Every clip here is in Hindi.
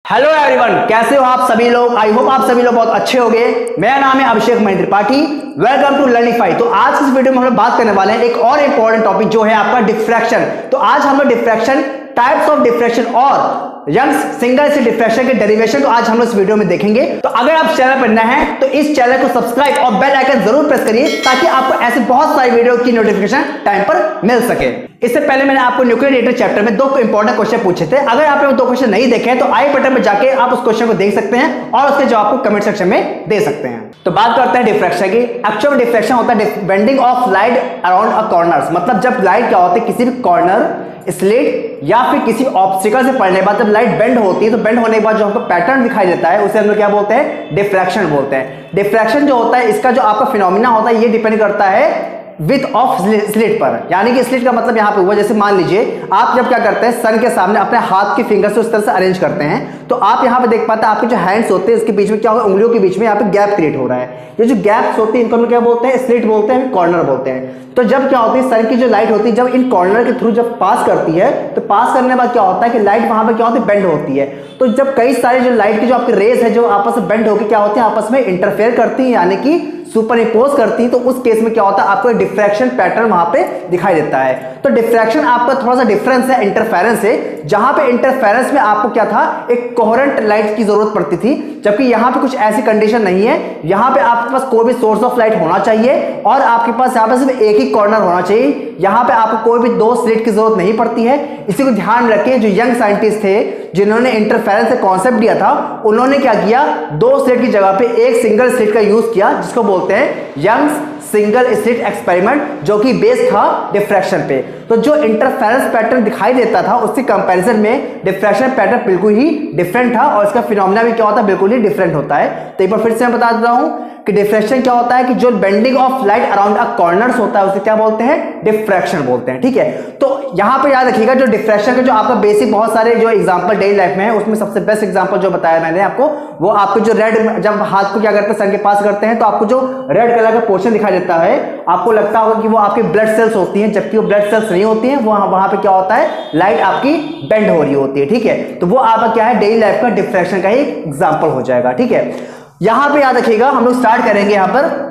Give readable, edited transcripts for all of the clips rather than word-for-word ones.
हेलो एवरीवन, कैसे हो आप सभी लोग। आई होप आप सभी लोग बहुत अच्छे होंगे। मेरा नाम है Abhishek Mahendra Tripathi. Welcome to Learnify. तो आज इस वीडियो में हम लोग बात करने वाले हैं एक और इंपॉर्टेंट टॉपिक जो है आपका डिफ्रैक्शन। तो आज हम लोग डिफ्रैक्शन, टाइप्स ऑफ डिफ्रैक्शन और यंग्स सिंगल से डिफ्रैक्शन के डेरिवेशन को आज हम लोग इस वीडियो में देखेंगे। तो अगर आप चैनल पर नए हैं तो इस चैनल को सब्सक्राइब और बेल आइकन जरूर प्रेस करिए ताकि आपको ऐसे बहुत सारी वीडियो की नोटिफिकेशन टाइम पर मिल सके। इससे पहले मैंने आपको न्यूक्लियर चैप्टर में 2 इंपॉर्टेंट क्वेश्चन पूछे थे। अगर आपने वो 2 क्वेश्चन नहीं देखे तो आई बटन में जाके आप उस क्वेश्चन को देख सकते हैं और उसके जवाब को कमेंट सेक्शन में दे सकते हैं। तो बात करते हैं डिफ्रैक्शन की। एक्चुअल डिफ्रैक्शन होता है bending of light around a corners. मतलब जब लाइट क्या होती है किसी भी कॉर्नर, स्लिट या फिर किसी ऑब्स्टिकल से पड़ने के बाद जब लाइट बेंड होती है तो बेंड होने के बाद जो हमको पैटर्न दिखाई देता है उसे हम लोग क्या बोलते हैं, डिफ्रैक्शन बोलते हैं। डिफ्रैक्शन जो होता है इसका जो आपका फिनोमिना होता है ये डिपेंड करता है विथ ऑफ स्लिट पर। यानी कि स्लिट का मतलब यहां पे हुआ, जैसे मान लीजिए आप जब क्या करते हैं सन के सामने अपने हाथ की फिंगर से उस तरह से अरेंज करते हैं तो आप यहां पे देख पाते हैं आपके जो हैंड्स होते हैं इसके बीच में क्या होगा, उंगलियों के बीच में यहां पे गैप क्रिएट हो रहा है। ये जो गैप्स होते हैं इनको हम क्या बोलते हैं, स्लिट बोलते हैं, कॉर्नर बोलते हैं। तो जब क्या होती है सन की जो लाइट होती है जब इन कॉर्नर के थ्रू जब पास करती है तो पास करने के बाद क्या होता है कि लाइट वहां पे क्या होती है, बेंड होती है। तो जब कई सारे जो लाइट की जो आपकी रेज है जो आपस में बेंड होकर क्या होती है, आपस में इंटरफेयर करती है यानी कि सुपर इम्पोज करती है, तो उस केस में क्या होता है आपको डिफ्रैक्शन पैटर्न वहां पे दिखाई देता है। तो डिफ्रैक्शन आपका थोड़ा सा डिफरेंस है इंटरफेरेंस से। जहां पे इंटरफेरेंस में आपको क्या था, एक कोहेरेंट लाइट की जरूरत पड़ती थी, जबकि यहां पे कुछ ऐसी कंडीशन नहीं है। यहां पे आपके पास कोई भी सोर्स ऑफ लाइट होना चाहिए और आपके पास यहां पे सिर्फ एक ही कॉर्नर होना चाहिए। यहां पे आपको कोई भी 2 स्लिट की जरूरत नहीं पड़ती है। इसी को ध्यान रखें, जो यंग साइंटिस्ट थे जिन्होंने इंटरफेरेंस का कॉन्सेप्ट दिया था उन्होंने क्या किया, 2 स्लिट की जगह पे एक सिंगल स्लिट का यूज किया जिसको बोलते हैं यंग्स सिंगल स्लिट एक्सपेरिमेंट, जो कि बेस्ड था डिफ्रैक्शन पे। तो जो इंटरफेरेंस पैटर्न दिखाई देता था उसके कंपैरिजन में डिफ्रैक्शन पैटर्न बिल्कुल ही डिफरेंट था और इसका फिनोमिना भी क्या होता है, बिल्कुल ही डिफरेंट होता है। तो एक बार फिर से मैं बता देता हूं कि डिफ्रैक्शन क्या होता है कि जो bending of light around a corners होता है उसे क्या बोलते हैं, डिफ्रैक्शन बोलते हैं। ठीक है, तो यहां पे याद रखिएगा जो डिफ्रैक्शन के जो आपका बेसिक बहुत सारे जो एग्जांपल डेली लाइफ में है उसमें सबसे बेस्ट एग्जांपल जो बताया मैंने आपको वो आपको जो रेड, जब हाथ को क्या करते हैं सन के पास करते हैं तो आपको जो रेड कलर का पोर्शन दिखाई देता है आपको लगता होगा कि वो आपके ब्लड सेल्स होती हैं, जबकि वो ब्लड सेल्स नहीं होती हैं। वहां पे क्या होता है, लाइट आपकी बेंड हो रही होती है। ठीक है, तो वो आपका क्या है, डेली लाइफ का डिफ्रैक्शन का ही एग्जांपल हो जाएगा। ठीक है, यहां पे याद रखिएगा हम लोग स्टार्ट करेंगे यहां पर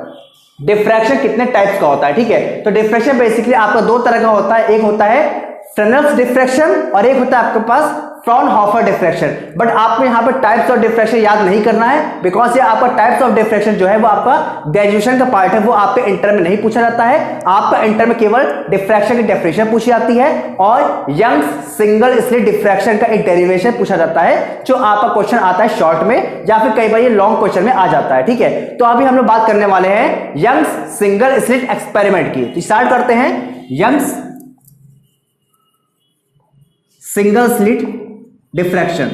डिफ्रैक्शन कितने टाइप्स का होता है। ठीक है, तो डिफ्रैक्शन बेसिकली आपका 2 तरह का होता है, एक होता है फ्रेनेल्स डिफ्रैक्शन और एक होता है आपके पास फ्राउनहोफर डिफ्रैक्शन। बट आपको यहां पर टाइप्स ऑफ डिफ्रैक्शन याद नहीं करना है बिकॉज ये आपका टाइप्स ऑफ डिफ्रैक्शन जो है वो आपका ग्रेजुएशन का पार्ट है, वो आपके इंटर में नहीं पूछा जाता है। आपका इंटर में केवल डिफ्रैक्शन की डेफिनेशन पूछी जाती है और यंग्स सिंगल स्लिट डिफ्रैक्शन का एक डेरिवेशन पूछा जाता है जो आपका क्वेश्चन आता है शॉर्ट में या फिर कई बार ये लॉन्ग क्वेश्चन में आ जाता है। ठीक है, तो अभी हम लोग बात करने वाले हैं यंग्स सिंगल स्लिट एक्सपेरिमेंट की। तो स्टार्ट करते हैं यंग्स सिंगल स्लिट डिफ्रैक्शन।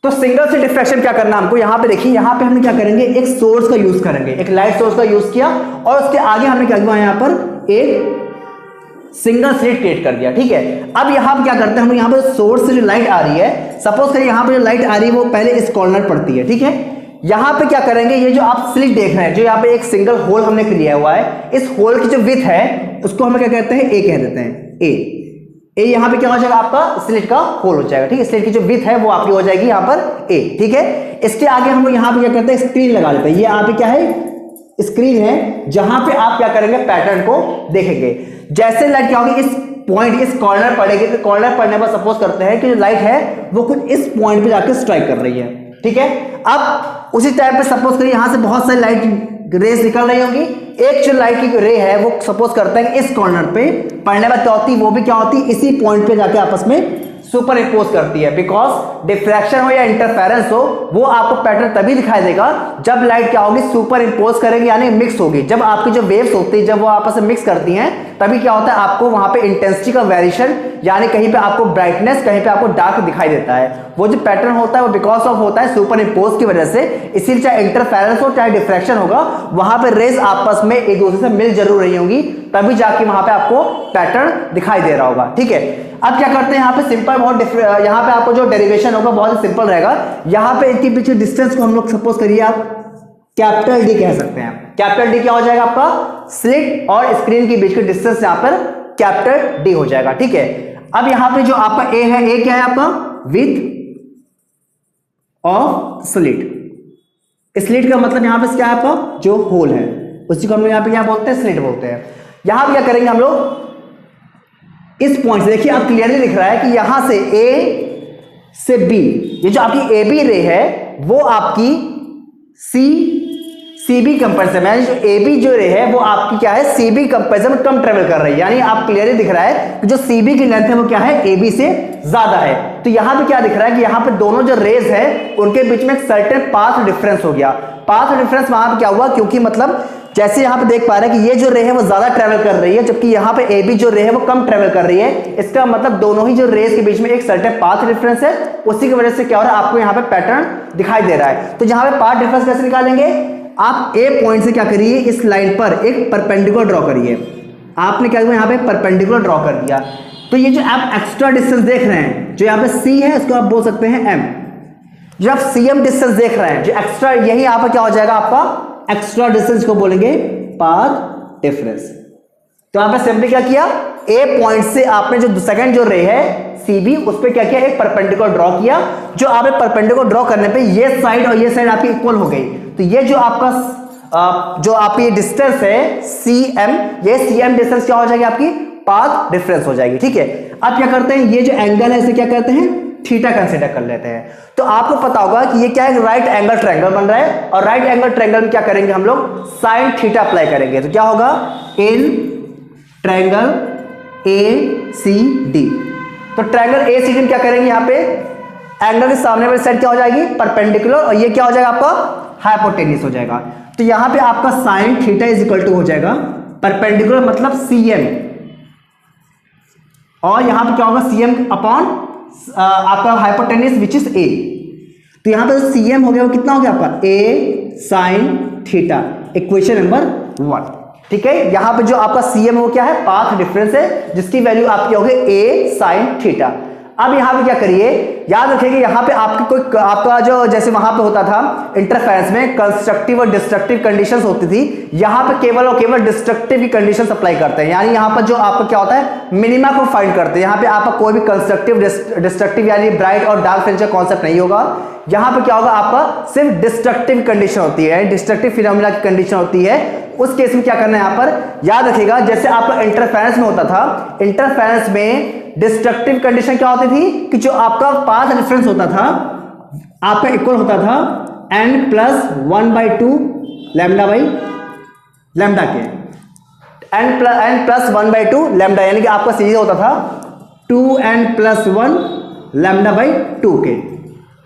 तो सिंगल स्लिट डिफ्रैक्शन क्या करना हमको, यहां पे देखिए यहां पे हमने क्या करेंगे, एक सोर्स का यूज करेंगे, एक लाइट सोर्स का यूज किया और उसके आगे हमने क्या किया, यहां पर एक सिंगल स्लिट क्रिएट कर दिया। ठीक है, अब यहां पे क्या करते हैं हम, यहां पर सोर्स से जो लाइट आ रही है, सपोज करिए यहां पर जो लाइट आ रही है वो पहले इस कॉर्नर पड़ती है। ठीक है, यहां पे क्या करेंगे, ये जो आप स्लिट देख रहे हैं जो यहां पे एक सिंगल होल हमने क्रिएट हुआ है, इस होल की जो विड्थ है उसको हम क्या कहते हैं, ए कह देते हैं। ए यहां पे क्या हो जाएगा, आपका स्लिट का होल हो जाएगा। ठीक है, स्लिट की जो विड्थ है वो आपकी हो जाएगी यहां पर ए। ठीक है, इसके आगे हम लोग यहां पे क्या करते हैं, स्क्रीन लगा देते हैं। ये यहां पे क्या है, स्क्रीन है जहां पे आप क्या करेंगे, पैटर्न को देखेंगे। जैसे लाइट क्या होगी, इस पॉइंट इस कॉर्नर पड़ेगी तो कॉर्नर पड़ने पर सपोज करते हैं कि जो लाइट है वो कुछ इस पॉइंट पे जाकर स्ट्राइक कर रही है। ठीक है, अब उसी टाइप पे सपोज करिए यहां से बहुत सारी लाइट रेस निकल रही होंगी, एक जो लाइट की रे है वो सपोज करते हैं इस कॉर्नर पे पड़ने पर क्या होती है, वो भी क्या होती है, इसी पॉइंट पे जाके आपस में सुपर इम्पोज करती है। बिकॉज डिफ्रैक्शन हो या इंटरफेरेंस हो वो आपको पैटर्न तभी दिखाई देगा जब लाइट क्या होगी, सुपर इम्पोज करेंगे यानी मिक्स होगी। जब आपकी जो वेव्स होती है जब वो आपस में मिक्स करती हैं तभी क्या होता है, आपको वहां पे इंटेंसिटी का वेरिएशन यानी कहीं पे आपको ब्राइटनेस कहीं पे आपको डार्क दिखाई देता है। वो जो पैटर्न होता है वो बिकॉज ऑफ होता है सुपर इम्पोज की वजह से। इसीलिए चाहे इंटरफेरेंस हो चाहे डिफ्रैक्शन होगा वहां पे रेज आपस में एक दूसरे से मिल जरूर रही होंगी तभी जाके वहां पे आपको पैटर्न दिखाई दे रहा होगा। ठीक है, अब क्या करते हैं यहाँ पे सिंपल बहुत यहाँ पे आपको जो डेरिवेशन होगा बहुत ही सिंपल रहेगा। यहाँ पे इनके पीछे डिस्टेंस को हम लोग सपोज करिए आप कैपिटल डी कह सकते हैं। कैपिटल डी क्या हो जाएगा आपका, स्लिट और स्क्रीन के बीच की डिस्टेंस यहां पर कैपिटल डी हो जाएगा। ठीक है, अब यहां पे जो आपका ए है, ए क्या है आपका, विथ ऑफ स्लिट। स्लिट का मतलब यहां पे क्या है आपका, जो होल है उसी को हम लोग यहां पे क्या बोलते हैं, स्लिट बोलते हैं। यहां पे क्या करेंगे हम लोग, इस पॉइंट से देखिए आप क्लियरली दिख रहा है कि यहां से ए से बी, ये जो आपकी ए बी रे है वो आपकी सी बी कंपेरिजन में, जो ए बी जो रे है वो आपकी क्या है, सी बी कंपेरिजन में कम ट्रेवल कर रही है। यानी आप क्लियरली दिख रहा है कि जो सी बी की लेंथ है वो क्या है, ए बी से ज्यादा है। तो यहां पे क्या दिख रहा है कि यहां पे दोनों जो रेज है उनके बीच में एक सर्टेन पाथ डिफरेंस हो गया। पाथ डिफरेंस वहां पे क्या हुआ, क्योंकि मतलब जैसे यहां पे देख पा रहे हैं कि ये जो रे है वो ज्यादा ट्रेवल कर रही है, जबकि यहां पे ए बी जो रे है वो कम ट्रेवल कर रही है। इसका मतलब दोनों ही जो रेस के बीच में एक सर्टेन पाथ डिफरेंस है, उसी की वजह से क्या हो रहा है, आपको यहां पे पैटर्न दिखाई दे रहा है। तो यहां पे पाथ डिफरेंस कैसे निकालेंगे, आप ए पॉइंट से क्या करिए, इस लाइन पर एक परपेंडिकुलर ड्रॉ करिए। आपने क्या किया, यहां पे परपेंडिकुलर ड्रॉ कर दिया। तो ये जो आप एक्स्ट्रा डिस्टेंस देख रहे हैं, जो यहां पे सी है इसको आप बोल सकते हैं एम। जो आप सीएम डिस्टेंस देख रहे हैं, जो एक्स्ट्रा, यही यहां पर क्या हो जाएगा आपका एक्स्ट्रा डिस्टेंस को बोलेंगे पाथ डिफरेंस। तो यहां पे सिंपली क्या किया, ए पॉइंट से आपने जो सेकंड जो रे है सीबी, उस पे क्या किया, एक परपेंडिकुलर ड्रॉ किया। जो आपने परपेंडिकुलर ड्रॉ करने पे ये साइड और ये साइड आपकी इक्वल हो गई। तो ये जो आपका जो आपकी डिस्टेंस है सीएम, ये सीएम डिस्टेंस क्या हो जाएगी, आपकी पाथ डिफरेंस हो जाएगी। ठीक है, अब क्या करते हैं, ये जो एंगल है इसे क्या कहते हैं, थीटा कंसीडर कर लेते हैं। तो आपको पता होगा कि ये क्या है, राइट एंगल ट्रायंगल बन रहा है, और राइट एंगल ट्रायंगल में क्या करेंगे हम लोग, साइन थीटा अप्लाई करेंगे। तो क्या होगा, in triangle A C D. तो ट्रायंगल ए सी डी में क्या करेंगे, यहाँ पे एंगल के सामने वाली साइड क्या हो जाएगी, परपेंडिकुलर, और ये क्या हो जाएगा आपका, हाइपोटेन्यूस हो जाएगा। तो यहां पे आपका sine theta is equal to हो जाएगा परपेंडिकुलर मतलब सीएम, और यहां पे क्या होगा, सीएम अपॉन आपका हाइपोटेन्यूस विच इज ए। तो यहां पे सीएम हो गया वो कितना हो गया आपका, ए साइन थीटा, इक्वेशन नंबर 1। ठीक है, यहां पे जो आपका सीएम है वो क्या है, पाथ डिफरेंस है, जिसकी वैल्यू आपकी होगी ए साइन थीटा। अब यहां पे क्या करिए, याद रखिए कि यहां पे आपकी कोई आपका जो जैसे वहां पे होता था इंटरफेरेंस में कंस्ट्रक्टिव और डिस्ट्रक्टिव कंडीशंस होती थी, यहां पे केवल और केवल डिस्ट्रक्टिव की कंडीशंस अप्लाई करते हैं। यानी यहां पर जो आपका क्या होता है, मिनिमा को फाइंड करते हैं। यहां पे आपका कोई भी कंस्ट्रक्टिव डिस्ट्रक्टिव यानी ब्राइट और डार्क फ्रिंज का कॉन्सेप्ट नहीं होगा। यहां पे क्या होगा, आपका सिर्फ डिस्ट्रक्टिव कंडीशन होती है, डिस्ट्रक्टिव फिनोमेना की कंडीशन होती है। उस केस में क्या करना है, यहां पर याद रखिएगा, जैसे आपका इंटरफेरेंस में होता था, इंटरफेरेंस में डिस्ट्रक्टिव कंडीशन क्या होती थी कि जो आपका पाथ डिफरेंस होता था आपका इक्वल होता था n+1/2 लैम्डा बाई लैम्डा के, n+1/2 लैम्डा, यानी कि आपका सीरीज होता था 2n+1 लैम्डा बाई 2 के।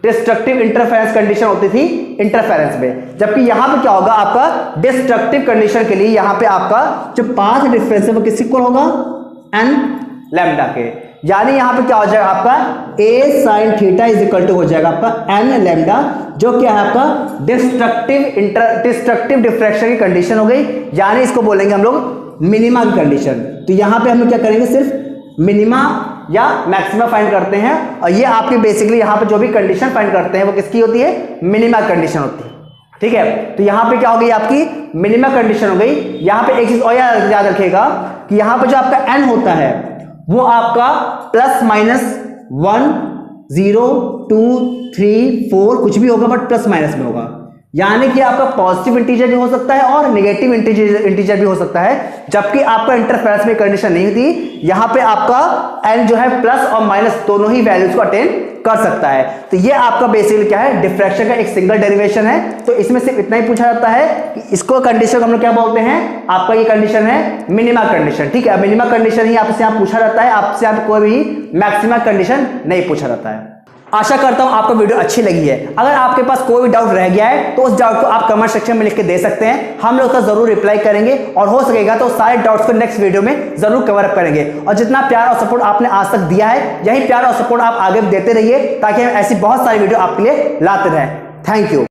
डिस्ट्रक्टिव इंटरफेरेंस कंडीशन होती थी इंटरफेरेंस में, जबकि यहां पे क्या होगा, आपका डिस्ट्रक्टिव कंडीशन के लिए यहां पे आपका जो पाथ डिफरेंस है वो किस इक्वल होगा, n लैम्डा के। यानी यहां पे क्या हो जाएगा, आपका a sin theta is equal to हो जाएगा आपका n लैम्डा, जो क्या है आपका डिस्ट्रक्टिव डिफ्रैक्शन की कंडीशन हो गई। यानी इसको बोलेंगे हम लोग मिनिमा की कंडीशन। तो यहां पे हम लोग क्या करेंगे, सिर्फ मिनिमा या मैक्सिमा फाइंड करते हैं, और ये आपकी बेसिकली यहां पे जो भी कंडीशन फाइंड करते हैं वो किसकी होती है, मिनिमा कंडीशन होती है। ठीक है, तो यहां पे क्या हो गई, आपकी मिनिमा कंडीशन हो गई। यहां पे एक चीज और याद रखिएगा कि यहां पे जो आपका n होता है वो आपका +-1 0 2 3 4 कुछ भी होगा, बट प्लस माइनस में होगा। यानी कि आपका पॉजिटिव इंटीजर भी हो सकता है और नेगेटिव इंटीजर भी हो सकता है, जबकि आपका इंटरफेरेंस में कंडीशन नहीं थी। यहां पे आपका n जो है प्लस और माइनस दोनों ही वैल्यूज को अटेन कर सकता है। तो ये आपका बेसिकली क्या है, डिफ्रैक्शन का एक सिंगल डेरिवेशन है। तो इसमें सिर्फ इतना ही पूछा जाता है कि इसको कंडीशन हम लोग क्या बोलते हैं, आपका ये कंडीशन है मिनिमा कंडीशन। ठीक है, मिनिमा कंडीशन ही आपसे यहाँ पूछा जाता है, आपसे यहाँ कोई भी मैक्सिमा कंडीशन नहीं पूछा जाता है। आशा करता हूं आपको वीडियो अच्छी लगी है। अगर आपके पास कोई भी डाउट रह गया है तो उस डाउट को आप कमेंट सेक्शन में लिख के दे सकते हैं, हम लोग उसका जरूर रिप्लाई करेंगे, और हो सकेगा तो सारे डाउट्स को नेक्स्ट वीडियो में जरूर कवर अप करेंगे। और जितना प्यार और सपोर्ट आपने आज तक दिया है, यही प्यार और सपोर्ट आप आगे देते रहिए, ताकि हम ऐसी बहुत सारी वीडियो आपके लिए लाते रहें। Thank you.